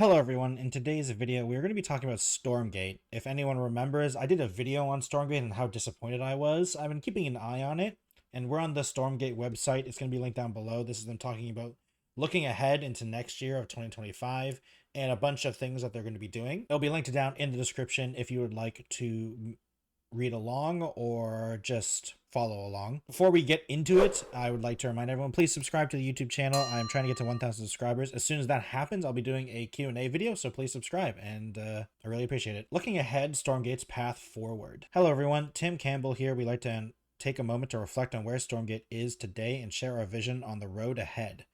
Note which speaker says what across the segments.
Speaker 1: Hello everyone, in today's video we're going to be talking about Stormgate. If anyone remembers, I did a video on Stormgate and how disappointed I was. I've been keeping an eye on it, and we're on the Stormgate website. It's going to be linked down below. This is them talking about looking ahead into next year of 2025 and a bunch of things that they're going to be doing. It'll be linked down in the description if you would like to read along or just follow along. Before we get into it, I would like to remind everyone, please subscribe to the YouTube channel. I'm trying to get to 1,000 subscribers. As soon as that happens, I'll be doing a Q&A video, so please subscribe, and I really appreciate it. Looking ahead, Stormgate's path forward. Hello everyone, Tim Campbell here. We'd like to take a moment to reflect on where Stormgate is today and share our vision on the road ahead.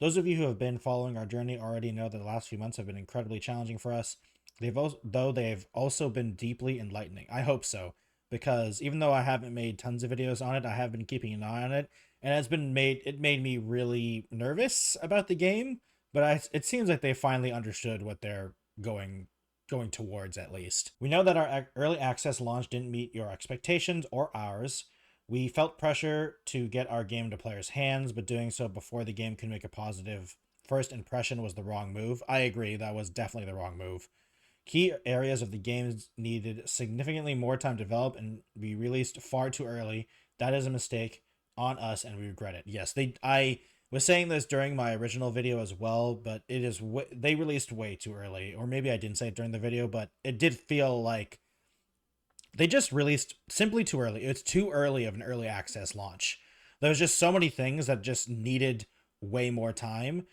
Speaker 1: Those of you who have been following our journey already know that the last few months have been incredibly challenging for us. Though they've also been deeply enlightening. I hope so, because even though I haven't made tons of videos on it, I have been keeping an eye on it, and it made me really nervous about the game. But it seems like they finally understood what they're going towards, at least. We know that our early access launch didn't meet your expectations or ours. We felt pressure to get our game into players' hands, but doing so before the game could make a positive first impression was the wrong move. I agree, that was definitely the wrong move. Key areas of the game needed significantly more time to develop and be released far too early. That is a mistake on us, and we regret it. Yes, I was saying this during my original video as well, but they released way too early. Or maybe I didn't say it during the video, but it did feel like they just released simply too early. It's too early of an early access launch. There was just so many things that just needed way more time,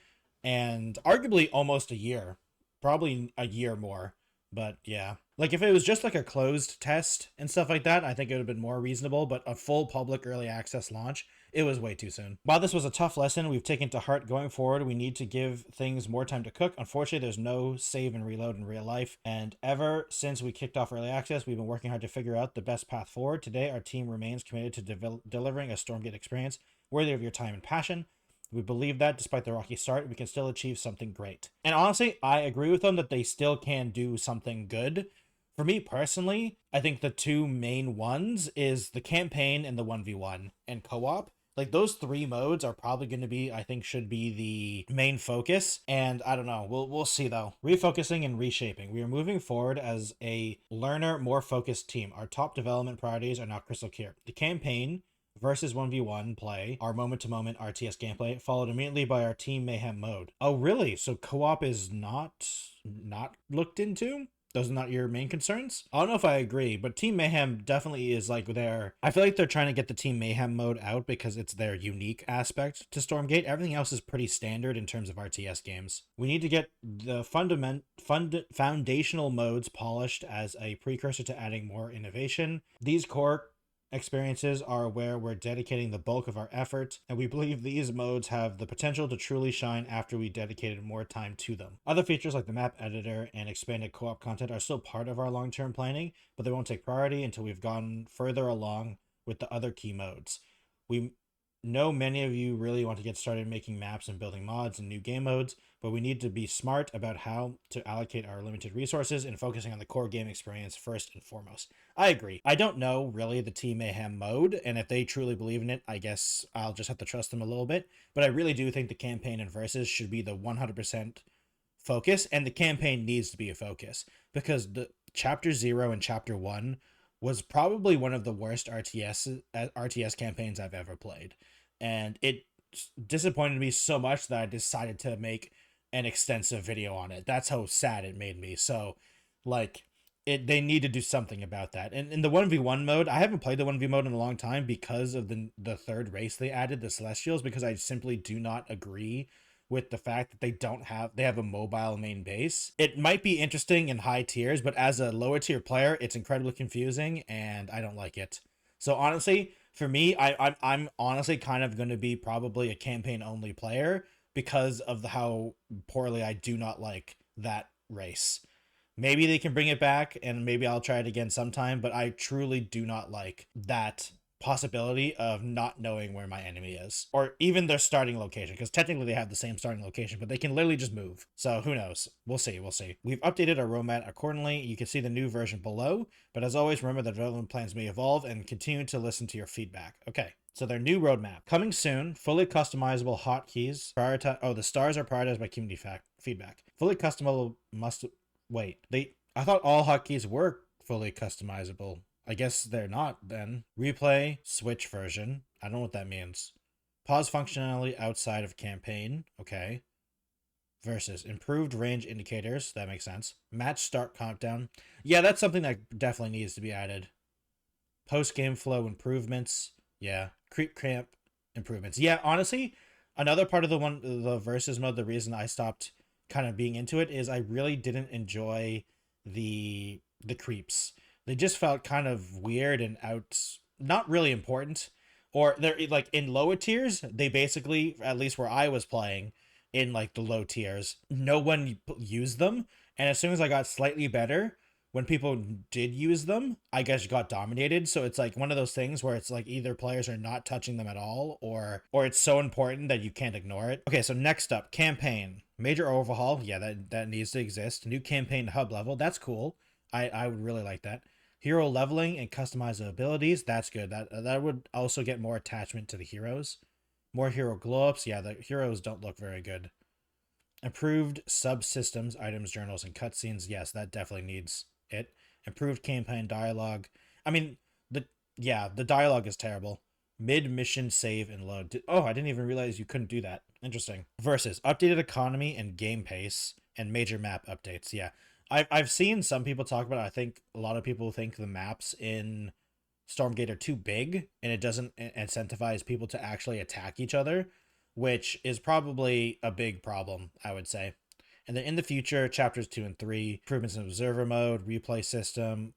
Speaker 1: and arguably almost a year. Probably a year more. But yeah, like if it was just like a closed test and stuff like that, I think it would have been more reasonable, but a full public early access launch, it was way too soon. While this was a tough lesson we've taken to heart going forward, we need to give things more time to cook. Unfortunately, there's no save and reload in real life, and ever since we kicked off early access, we've been working hard to figure out the best path forward. Today, our team remains committed to delivering a Stormgate experience worthy of your time and passion. We believe that despite the rocky start, we can still achieve something great. And honestly, I agree with them that they still can do something good. For me personally, I think the two main ones is the campaign and the 1v1 and co-op. Like those three modes are probably going to be, I think, should be the main focus. And I don't know, we'll see though. Refocusing and reshaping. We are moving forward as a learner, more focused team. Our top development priorities are now crystal clear. The campaign versus 1v1 play, our moment-to-moment RTS gameplay, followed immediately by our Team Mayhem mode. Oh, really? So co-op is not looked into? Those are not your main concerns? I don't know if I agree, but Team Mayhem definitely is like I feel like they're trying to get the Team Mayhem mode out because it's their unique aspect to Stormgate. Everything else is pretty standard in terms of RTS games. We need to get the foundational modes polished as a precursor to adding more innovation. These core experiences are where we're dedicating the bulk of our effort, and we believe these modes have the potential to truly shine after we dedicated more time to them. Other features like the map editor and expanded co-op content are still part of our long-term planning, but they won't take priority until we've gone further along with the other key modes. We know many of you really want to get started making maps and building mods and new game modes, but we need to be smart about how to allocate our limited resources and focusing on the core game experience first and foremost. I agree. I don't know really the Team Mayhem mode, and if they truly believe in it, I guess I'll just have to trust them a little bit. But I really do think the campaign and versus should be the 100% focus, and the campaign needs to be a focus, because the Chapter 0 and Chapter 1 was probably one of the worst RTS campaigns I've ever played. And it disappointed me so much that I decided to make an extensive video on it. That's how sad it made me. So, like, they need to do something about that. And in the 1v1 mode, I haven't played the 1v mode in a long time because of the third race they added, the Celestials, because I simply do not agree with the fact that they have a mobile main base. It might be interesting in high tiers, but as a lower tier player, it's incredibly confusing, and I don't like it. So honestly, for me, I'm honestly kind of going to be probably a campaign-only player because of how poorly I do not like that race. Maybe they can bring it back, and maybe I'll try it again sometime, but I truly do not like that possibility of not knowing where my enemy is, or even their starting location, because technically they have the same starting location, but they can literally just move. So who knows? We'll see. We've updated our roadmap accordingly. You can see the new version below, but as always, remember that development plans may evolve, and continue to listen to your feedback. Okay, So their new roadmap coming soon, fully customizable hotkeys. The stars are prioritized by community feedback. Fully customizable must wait. I thought all hotkeys were fully customizable. I guess they're not then. Replay switch version. I don't know what that means. Pause functionality outside of campaign. Okay. Versus improved range indicators. That makes sense. Match start countdown. Yeah, that's something that definitely needs to be added. Post game flow improvements. Yeah. Creep cramp improvements. Yeah, honestly, another part of the versus mode, the reason I stopped kind of being into it is I really didn't enjoy the creeps. They just felt kind of weird and not really important. Or they're like in lower tiers, they basically, at least where I was playing, in like the low tiers, no one used them. And as soon as I got slightly better, when people did use them, I guess got dominated. So it's like one of those things where it's like either players are not touching them at all, or it's so important that you can't ignore it. Okay, so next up, campaign. Major overhaul. Yeah, that needs to exist. New campaign hub level. That's cool. I would really like that. Hero leveling and customizable abilities. That's good. That would also get more attachment to the heroes. More hero glow ups. Yeah, the heroes don't look very good. Improved subsystems, items, journals, and cutscenes. Yes, that definitely needs it. Improved campaign dialogue. I mean, the dialogue is terrible. Mid mission save and load. Oh, I didn't even realize you couldn't do that. Interesting. Versus updated economy and game pace and major map updates. Yeah, I've seen some people talk about it. I think a lot of people think the maps in Stormgate are too big and it doesn't incentivize people to actually attack each other, which is probably a big problem, I would say. And then in the future, chapters 2 and 3, improvements in observer mode, replay system,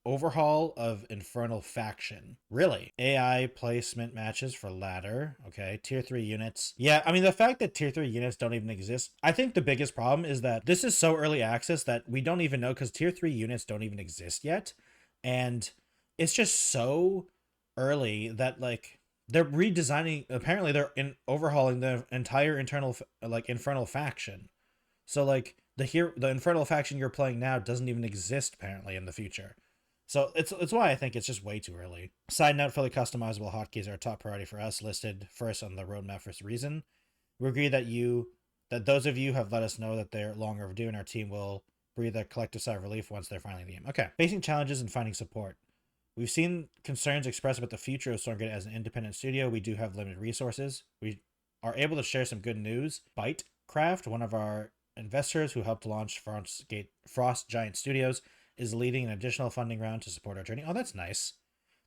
Speaker 1: overhaul of Infernal Faction. Really? AI placement matches for ladder. Okay. Tier 3 units. Yeah, I mean, the fact that tier 3 units don't even exist, I think the biggest problem is that this is so early access that we don't even know because tier 3 units don't even exist yet. And it's just so early that, like, they're redesigning, apparently they're overhauling the entire Infernal Faction. So like the Infernal Faction you're playing now doesn't even exist apparently in the future. So it's why I think it's just way too early. Side note, fully customizable hotkeys are a top priority for us, listed first on the roadmap for this reason. We agree that those of you have let us know that they're long overdue, and our team will breathe a collective sigh of relief once they're finally in the game. Okay. Facing challenges and finding support. We've seen concerns expressed about the future of Stormgate as an independent studio. We do have limited resources. We are able to share some good news. Bytecraft, one of our investors who helped launch Frost Giant Studios, is leading an additional funding round to support our journey. Oh, that's nice.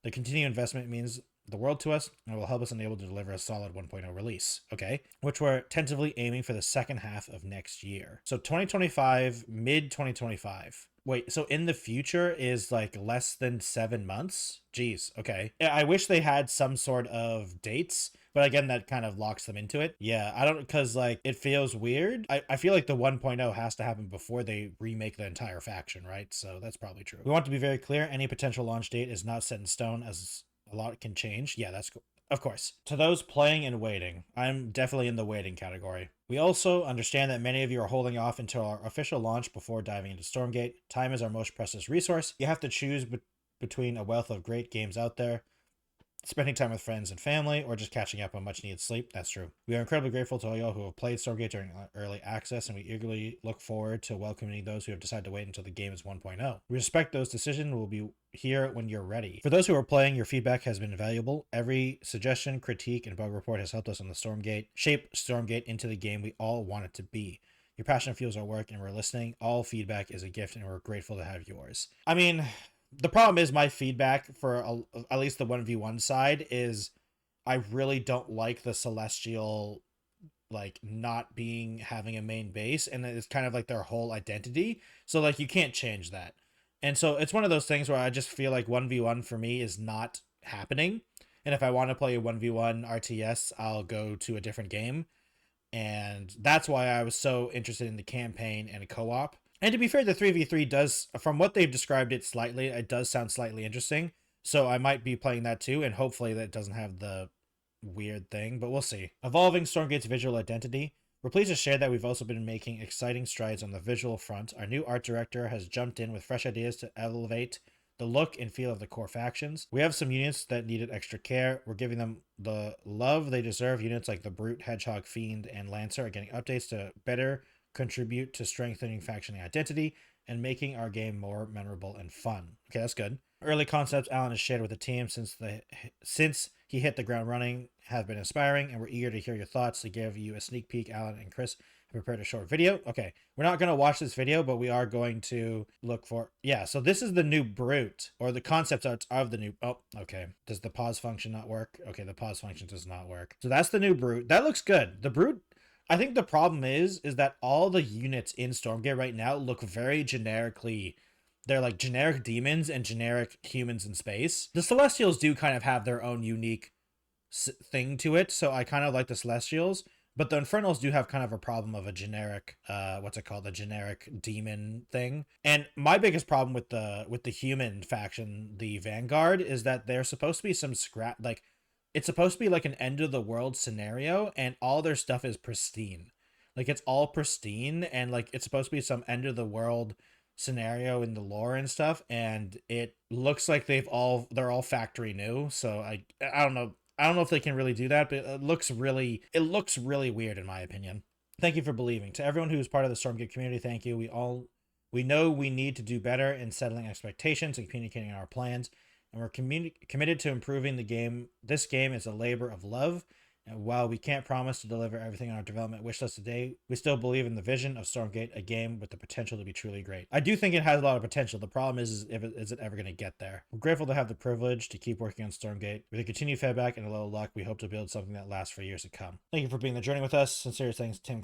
Speaker 1: The continued investment means the world to us and will help us enable to deliver a solid 1.0 release. Okay. Which we're tentatively aiming for the second half of next year. So 2025, mid 2025. Wait, so in the future is like less than 7 months? Jeez, okay. I wish they had some sort of dates, but again, that kind of locks them into it. Yeah, I don't, because like it feels weird. I feel like the 1.0 has to happen before they remake the entire faction, right? So that's probably true. We want to be very clear, any potential launch date is not set in stone as a lot can change. Yeah, that's cool. Of course. To those playing and waiting, I'm definitely in the waiting category. We also understand that many of you are holding off until our official launch before diving into Stormgate. Time is our most precious resource. You have to choose between a wealth of great games out there, spending time with friends and family, or just catching up on much needed sleep. That's true. We are incredibly grateful to all y'all who have played Stormgate during early access, and we eagerly look forward to welcoming those who have decided to wait until the game is 1.0. We respect those decisions. We'll be here when you're ready. For those who are playing, your feedback has been valuable. Every suggestion, critique, and bug report has helped us on the shape Stormgate into the game we all want it to be. Your passion fuels our work, and we're listening. All feedback is a gift, and we're grateful to have yours. I mean, the problem is my feedback for at least the 1v1 side is I really don't like the Celestial like not having a main base, and it's kind of like their whole identity. So like you can't change that. And so it's one of those things where I just feel like 1v1 for me is not happening. And if I want to play a 1v1 RTS, I'll go to a different game. And that's why I was so interested in the campaign and co-op. And to be fair, the 3v3 does, from what they've described it slightly, it does sound slightly interesting. So I might be playing that too, and hopefully that doesn't have the weird thing, but we'll see. Evolving Stormgate's visual identity. We're pleased to share that we've also been making exciting strides on the visual front. Our new art director has jumped in with fresh ideas to elevate the look and feel of the core factions. We have some units that needed extra care. We're giving them the love they deserve. Units like the Brute, Hedgehog, Fiend, and Lancer are getting updates to better contribute to strengthening faction identity and making our game more memorable and fun. Okay, that's good. Early concepts Alan has shared with the team since he hit the ground running have been inspiring, and we're eager to hear your thoughts. To give you a sneak peek, Alan and Chris have prepared a short video. Okay, we're not going to watch this video, but we are going to look for... Yeah, so this is the new brute, or the concept art of the new... Oh, okay. Does the pause function not work? Okay, the pause function does not work. So that's the new brute. That looks good. The brute... I think the problem is that all the units in Stormgate right now look very generically... They're like generic demons and generic humans in space. The Celestials do kind of have their own unique thing to it, so I kind of like the Celestials. But the Infernals do have kind of a problem of a generic, what's it called? A generic demon thing. And my biggest problem with the human faction, the Vanguard, is that they're supposed to be some scrap, like, it's supposed to be like an end of the world scenario, and all their stuff is pristine. Like, it's all pristine, and like, it's supposed to be some end of the world scenario in the lore and stuff, and it looks like they're all factory new. So I don't know. I don't know if they can really do that, but it looks really weird in my opinion. Thank you for believing. To everyone who is part of the Stormgate community, thank you. We know we need to do better in settling expectations and communicating our plans, and we're committed to improving the game. This game is a labor of love, and while we can't promise to deliver everything on our development wish list today, we still believe in the vision of Stormgate, a game with the potential to be truly great. I do think it has a lot of potential. The problem is it ever going to get there? We're grateful to have the privilege to keep working on Stormgate. With a continued feedback and a little luck, we hope to build something that lasts for years to come. Thank you for being on the journey with us. Sincere thanks, Tim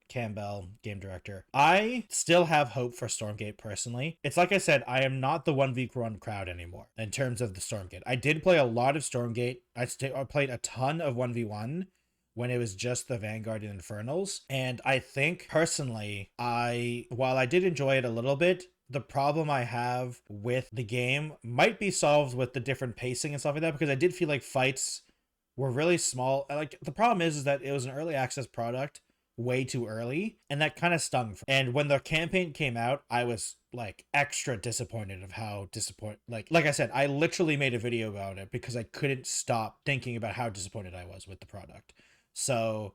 Speaker 1: Campbell, game director. I still have hope for Stormgate personally. It's like I said, I am not the 1v1 crowd anymore in terms of the Stormgate. I did play a lot of Stormgate. I played a ton of 1v1 when it was just the Vanguard and Infernals. And I think personally, while I did enjoy it a little bit, the problem I have with the game might be solved with the different pacing and stuff like that, because I did feel like fights were really small. Like, the problem is that it was an early access product way too early, and that kind of stung. And when the campaign came out, I was like extra disappointed of how like I said, I literally made a video about it because I couldn't stop thinking about how disappointed I was with the product. So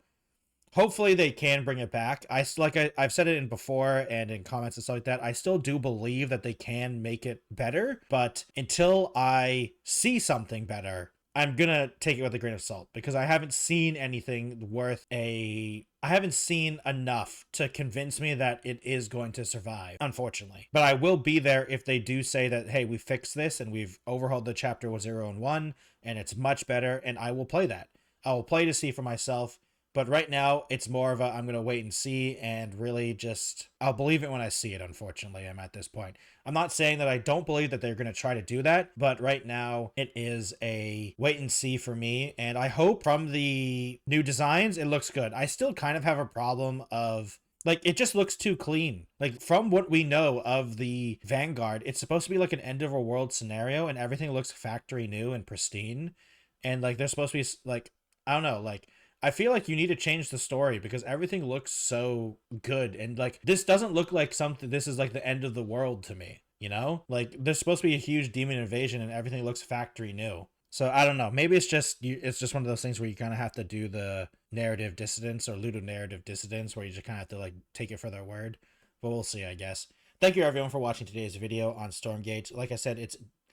Speaker 1: hopefully they can bring it back. I've said it in before and in comments and stuff like that, I still do believe that they can make it better, but until I see something better, I'm gonna take it with a grain of salt, because I haven't seen anything I haven't seen enough to convince me that it is going to survive, unfortunately. But I will be there if they do say that, hey, we fixed this and we've overhauled the chapter 0 and 1 and it's much better, and I will play that. I will play to see for myself. But right now, it's more of a, I'm going to wait and see, and really just, I'll believe it when I see it, unfortunately. I'm at this point. I'm not saying that I don't believe that they're going to try to do that, but right now, it is a wait and see for me, and I hope from the new designs, it looks good. I still kind of have a problem of, like, it just looks too clean. Like, from what we know of the Vanguard, it's supposed to be like an end of a world scenario, and everything looks factory new and pristine, and, like, they're supposed to be, like, I don't know, like, I feel like you need to change the story because everything looks so good. And like, this doesn't look like this is like the end of the world to me, you know? Like, there's supposed to be a huge demon invasion and everything looks factory new. So I don't know. Maybe it's just one of those things where you kind of have to do the narrative dissidence or ludonarrative dissidence, where you just kind of have to like take it for their word. But we'll see, I guess. Thank you everyone for watching today's video on Stormgate. Like I said,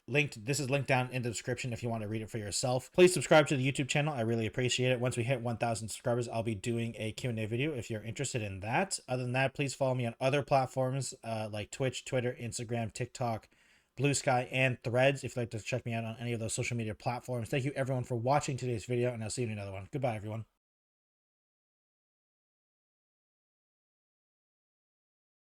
Speaker 1: this is linked down in the description if you want to read it for yourself. Please subscribe to the YouTube channel. I really appreciate it. Once we hit 1,000 subscribers, I'll be doing a Q&A video if you're interested in that. Other than that, please follow me on other platforms like Twitch, Twitter, Instagram, TikTok, Blue Sky, and Threads if you'd like to check me out on any of those social media platforms. Thank you everyone for watching today's video, and I'll see you in another one. Goodbye, everyone.